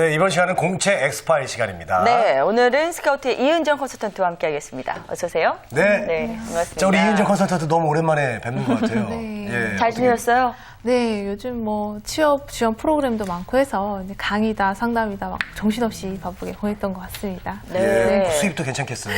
네, 이번 시간은 공채 엑스파일 시간입니다. 네, 오늘은 스카우트의 이은정 컨설턴트와 함께 하겠습니다. 어서 오세요. 네. 반갑습니다. 자, 우리 이은정 컨설턴트 너무 오랜만에 뵙는 것 같아요. 네. 예, 잘 어떻게- 지내셨어요? 네, 요즘 뭐 취업 지원 프로그램도 많고 해서 이제 강의다 상담이다 막 정신없이 바쁘게 보냈던 것 같습니다. 예, 수입도 괜찮겠어요.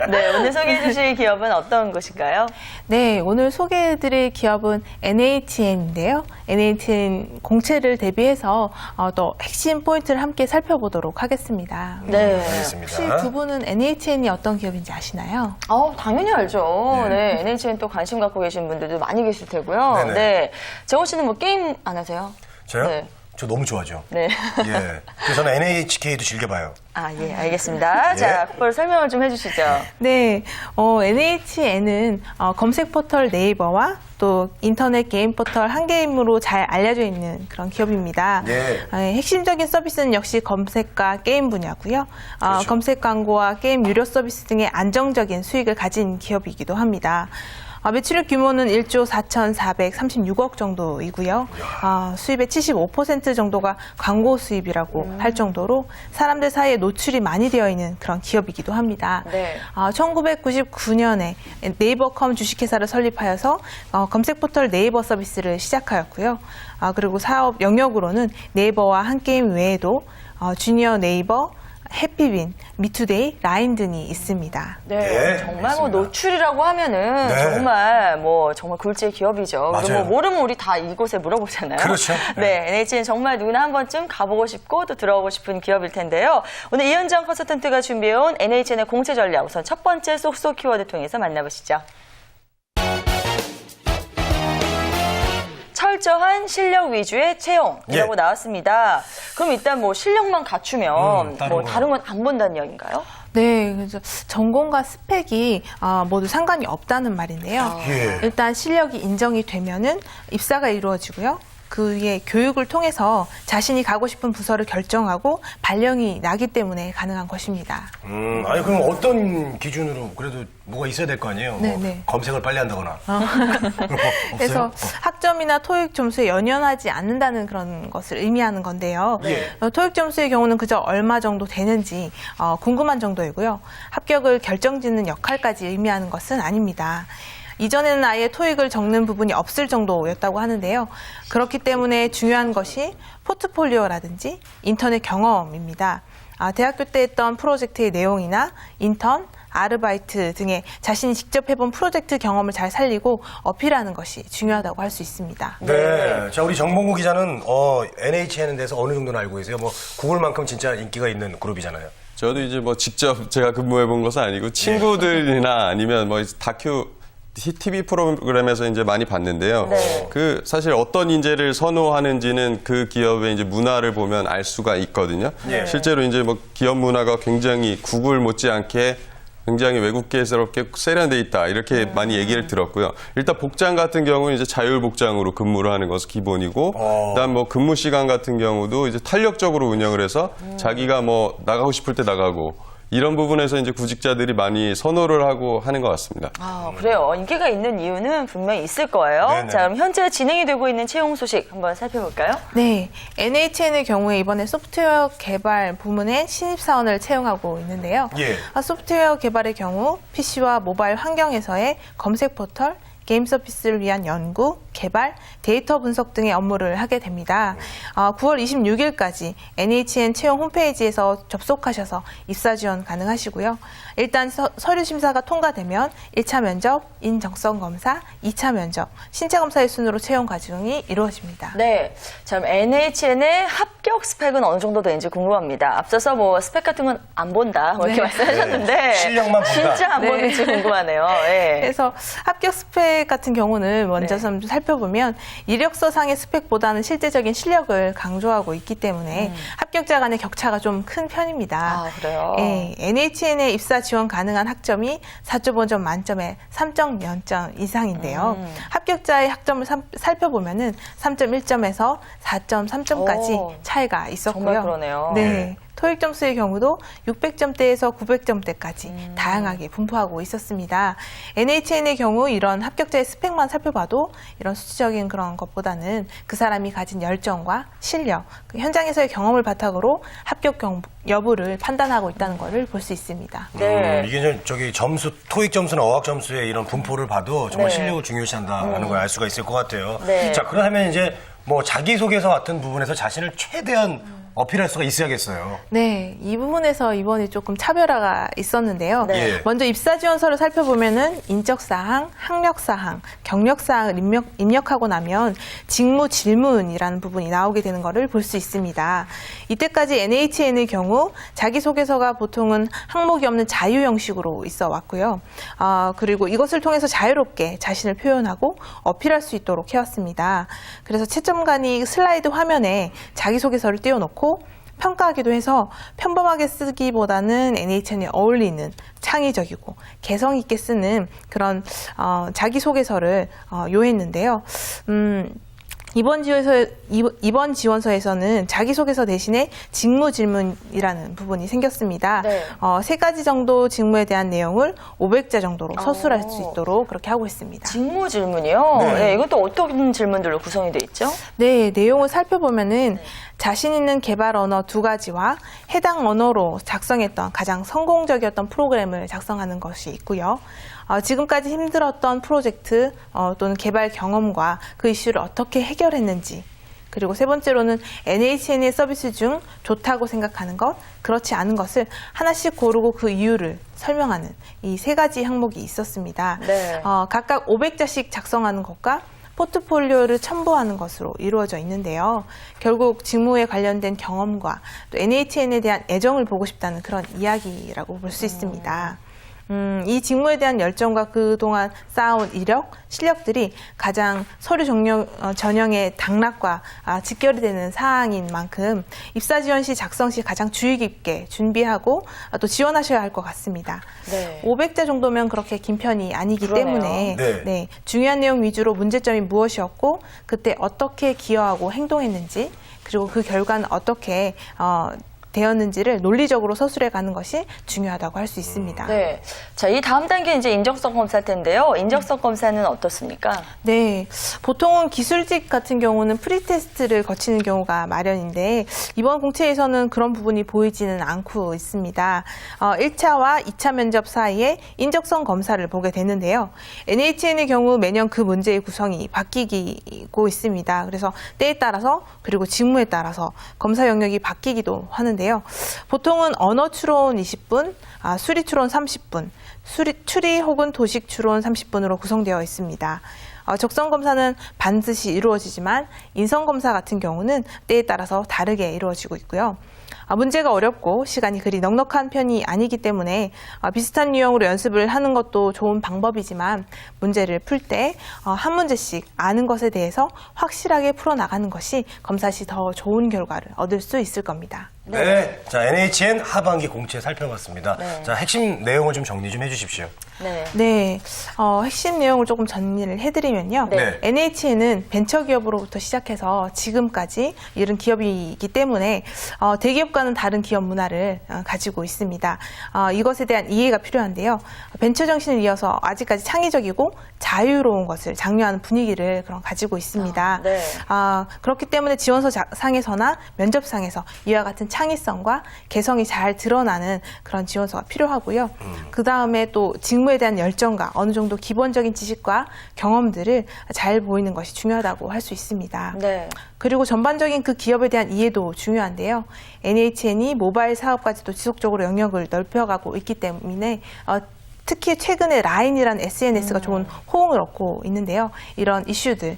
네, 오늘 소개해 주실 기업은 어떤 곳인가요? 네, 오늘 소개해드릴 기업은 NHN인데요. NHN 공채를 대비해서 또 핵심 포인트를 함께 살펴보도록 하겠습니다. 네. 혹시 알겠습니다. 두 분은 NHN이 어떤 기업인지 아시나요? 당연히 알죠. 네. 네, NHN 또 관심 갖고 계신 분들도 많이 계실 테고요. 네네. 네. 정호 씨는 뭐 게임 안 하세요? 저요? 네. 저 너무 좋아하죠. 네. 예. 그래서 저는 NHK도 즐겨봐요. 아, 예, 알겠습니다. 예. 자, 그걸 설명을 좀 해주시죠. 네, NHN은 검색 포털 네이버와 또 인터넷 게임 포털 한게임으로 잘 알려져 있는 그런 기업입니다. 네. 핵심적인 서비스는 역시 검색과 게임 분야고요. 그렇죠. 검색 광고와 게임 유료 서비스 등의 안정적인 수익을 가진 기업이기도 합니다. 매출액 규모는 1조 4,436억 정도이고요. 수입의 75% 정도가 광고 수입이라고 할 정도로 사람들 사이에 노출이 많이 되어 있는 그런 기업이기도 합니다. 네. 1999년에 네이버컴 주식회사를 설립하여서 검색 포털 네이버 서비스를 시작하였고요. 그리고 사업 영역으로는 네이버와 한게임 외에도 주니어 네이버, 해피빈, 미투데이, 라인 등이 있습니다. 네, 네, 정말 뭐 알겠습니다. 노출이라고 하면은 네. 정말 굴지의 기업이죠. 그리고 맞아요. 뭐 모르면 우리 다 이곳에 물어보잖아요. 그렇죠. 네, NH는 정말 누구나 한 번쯤 가보고 싶고 또 들어오고 싶은 기업일 텐데요. 오늘 이현정 컨설턴트가 준비해온 NHN의 공채 전략 우선 첫 번째 쏙쏙 키워드 통해서 만나보시죠. 철저한 실력 위주의 채용이라고 예. 나왔습니다. 그럼 일단 뭐 실력만 갖추면 다른 건. 다른 건 안 본다는 이야기인가요? 네, 그래서 전공과 스펙이 모두 상관이 없다는 말인데요. 예. 일단 실력이 인정이 되면은 입사가 이루어지고요. 그 위에 교육을 통해서 자신이 가고 싶은 부서를 결정하고 발령이 나기 때문에 가능한 것입니다. 아니, 그럼 어떤 기준으로 그래도 뭐가 있어야 될 거 아니에요? 네, 뭐 네. 검색을 빨리 한다거나. 그래서 없어요? 학점이나 토익 점수에 연연하지 않는다는 그런 것을 의미하는 건데요. 예. 토익 점수의 경우는 그저 얼마 정도 되는지 궁금한 정도이고요. 합격을 결정짓는 역할까지 의미하는 것은 아닙니다. 이전에는 아예 토익을 적는 부분이 없을 정도였다고 하는데요. 그렇기 때문에 중요한 것이 포트폴리오라든지 인턴의 경험입니다. 대학교 때 했던 프로젝트의 내용이나 인턴, 아르바이트 등의 자신이 직접 해본 프로젝트 경험을 잘 살리고 어필하는 것이 중요하다고 할 수 있습니다. 네. 자, 우리 정봉구 기자는 NHN에 대해서 어느 정도는 알고 계세요? 뭐 구글만큼 진짜 인기가 있는 그룹이잖아요. 저도 이제 뭐 직접 제가 근무해 본 것은 아니고 친구들이나 아니면 뭐 다큐 TV 프로그램에서 이제 많이 봤는데요. 네. 그 사실 어떤 인재를 선호하는지는 그 기업의 이제 문화를 보면 알 수가 있거든요. 예. 실제로 이제 뭐 기업 문화가 굉장히 구글 못지않게 굉장히 외국계스럽게 세련돼 있다 이렇게 많이 얘기를 들었고요. 일단 복장 같은 경우는 이제 자율복장으로 근무를 하는 것이 기본이고, 그다음 뭐 근무 시간 같은 경우도 이제 탄력적으로 운영을 해서 자기가 뭐 나가고 싶을 때 나가고. 이런 부분에서 이제 구직자들이 많이 선호를 하고 하는 것 같습니다. 그래요. 인기가 있는 이유는 분명히 있을 거예요. 네네. 자, 그럼 현재 진행이 되고 있는 채용 소식 한번 살펴볼까요? 네, NHN의 경우에 이번에 소프트웨어 개발 부문에 신입사원을 채용하고 있는데요. 예. 소프트웨어 개발의 경우 PC와 모바일 환경에서의 검색 포털, 게임 서비스를 위한 연구, 개발, 데이터 분석 등의 업무를 하게 됩니다. 9월 26일까지 NHN 채용 홈페이지에서 접속하셔서 입사 지원 가능하시고요. 일단 서류 심사가 통과되면 1차 면접, 인적성 검사, 2차 면접, 신체 검사의 순으로 채용 과정이 이루어집니다. 네. 자, 그럼 NHN의 합격 스펙은 어느 정도 되는지 궁금합니다. 앞서서 뭐 스펙 같은 건 안 본다 뭐 이렇게 네. 말씀하셨는데 네. 실력만 본다. 진짜 안 네. 보는지 궁금하네요. 예. 그래서 합격 스펙 같은 경우는 먼저 네. 좀 살펴보면 이력서상의 스펙보다는 실제적인 실력을 강조하고 있기 때문에 합격자 간의 격차가 좀 큰 편입니다. 그래요? 예, NHN에 입사 지원 가능한 학점이 4.5점 만점에 3.0점 이상인데요. 합격자의 학점을 살펴보면은 3.1점에서 4.3점까지 오, 차이가 있었고요. 정말 그러네요. 네. 토익 점수의 경우도 600점대에서 900점대까지 다양하게 분포하고 있었습니다. NHN의 경우 이런 합격자의 스펙만 살펴봐도 이런 수치적인 그런 것보다는 그 사람이 가진 열정과 실력, 그 현장에서의 경험을 바탕으로 합격 여부를 판단하고 있다는 것을 볼 수 있습니다. 네. 이게 저기 점수, 토익 점수나 어학 점수의 이런 분포를 봐도 정말 네. 실력을 중요시한다는 걸 알 수가 있을 것 같아요. 네. 자, 그러면 이제 뭐 자기소개서 같은 부분에서 자신을 최대한 어필할 수가 있어야겠어요. 네, 이 부분에서 이번에 조금 차별화가 있었는데요. 네. 예. 먼저 입사 지원서를 살펴보면은 인적사항, 학력사항, 경력사항을 입력하고 나면 직무 질문이라는 부분이 나오게 되는 것을 볼 수 있습니다. 이때까지 NHN의 경우 자기소개서가 보통은 항목이 없는 자유 형식으로 있어 왔고요. 그리고 이것을 통해서 자유롭게 자신을 표현하고 어필할 수 있도록 해왔습니다. 그래서 채점관이 슬라이드 화면에 자기소개서를 띄워놓고 평가하기도 해서 평범하게 쓰기보다는 NHN에 어울리는 창의적이고 개성 있게 쓰는 그런 자기소개서를 요했는데요. 이번 지원서에서는 자기소개서 대신에 직무 질문이라는 부분이 생겼습니다. 네. 3가지 정도 직무에 대한 내용을 500자 정도로 서술할 수 있도록 그렇게 하고 있습니다. 직무 질문이요? 네. 네, 이건 또 어떤 질문들로 구성이 돼 있죠? 네, 내용을 살펴보면은 자신 있는 개발 언어 2가지와 해당 언어로 작성했던 가장 성공적이었던 프로그램을 작성하는 것이 있고요. 지금까지 힘들었던 프로젝트 또는 개발 경험과 그 이슈를 어떻게 해결했는지, 그리고 세 번째로는 NHN의 서비스 중 좋다고 생각하는 것, 그렇지 않은 것을 하나씩 고르고 그 이유를 설명하는 이 3가지 항목이 있었습니다. 네. 각각 500자씩 작성하는 것과 포트폴리오를 첨부하는 것으로 이루어져 있는데요. 결국 직무에 관련된 경험과 또 NHN에 대한 애정을 보고 싶다는 그런 이야기라고 볼 수 있습니다. 이 직무에 대한 열정과 그동안 쌓아온 이력, 실력들이 가장 서류 전형의 당락과 직결이 되는 사항인 만큼 입사 지원 시 작성 시 가장 주의 깊게 준비하고 또 지원하셔야 할 것 같습니다. 네. 500자 정도면 그렇게 긴 편이 아니기 그러네요. 때문에 네. 중요한 내용 위주로 문제점이 무엇이었고 그때 어떻게 기여하고 행동했는지 그리고 그 결과는 어떻게 되었는지를 논리적으로 서술해 가는 것이 중요하다고 할 수 있습니다. 네. 자, 이 다음 단계 이제 인적성 검사일 텐데요. 인적성 검사는 어떻습니까? 네, 보통은 기술직 같은 경우는 프리테스트를 거치는 경우가 마련인데 이번 공채에서는 그런 부분이 보이지는 않고 있습니다. 1차와 2차 면접 사이에 인적성 검사를 보게 되는데요. NHN의 경우 매년 그 문제의 구성이 바뀌고 있습니다. 그래서 때에 따라서 그리고 직무에 따라서 검사 영역이 바뀌기도 하는데요. 보통은 언어 추론 20분, 수리 추론 30분, 추리 혹은 도식 추론 30분으로 구성되어 있습니다. 적성 검사는 반드시 이루어지지만 인성 검사 같은 경우는 때에 따라서 다르게 이루어지고 있고요. 문제가 어렵고 시간이 그리 넉넉한 편이 아니기 때문에 비슷한 유형으로 연습을 하는 것도 좋은 방법이지만 문제를 풀 때 한 문제씩 아는 것에 대해서 확실하게 풀어나가는 것이 검사 시 더 좋은 결과를 얻을 수 있을 겁니다. 네. 자, NHN 하반기 공채 살펴봤습니다. 네. 자, 핵심 내용을 좀 정리 좀 해주십시오. 네. 네, 핵심 내용을 조금 정리를 해드리면요. 네. NHN은 벤처기업으로부터 시작해서 지금까지 이런 기업이기 때문에 대기업과는 다른 기업 문화를 가지고 있습니다. 이것에 대한 이해가 필요한데요. 벤처 정신을 이어서 아직까지 창의적이고 자유로운 것을 장려하는 분위기를 가지고 있습니다. 네. 그렇기 때문에 지원서 상에서나 면접상에서 이와 같은 창의성과 개성이 잘 드러나는 그런 지원서가 필요하고요. 그 다음에 또 직무에 대한 열정과 어느 정도 기본적인 지식과 경험들을 잘 보이는 것이 중요하다고 할 수 있습니다. 네. 그리고 전반적인 그 기업에 대한 이해도 중요한데요. NHN이 모바일 사업까지도 지속적으로 영역을 넓혀가고 있기 때문에 특히 최근에 라인이라는 SNS가 좋은 호응을 얻고 있는데요. 이런 이슈들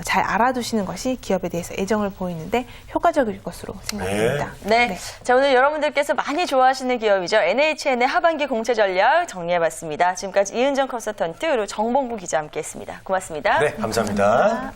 잘 알아두시는 것이 기업에 대해서 애정을 보이는데 효과적일 것으로 생각됩니다. 네. 자, 오늘 여러분들께서 많이 좋아하시는 기업이죠. NHN의 하반기 공채 전략 정리해봤습니다. 지금까지 이은정 컨설턴트 그리고 정봉구 기자 함께했습니다. 고맙습니다. 네, 감사합니다.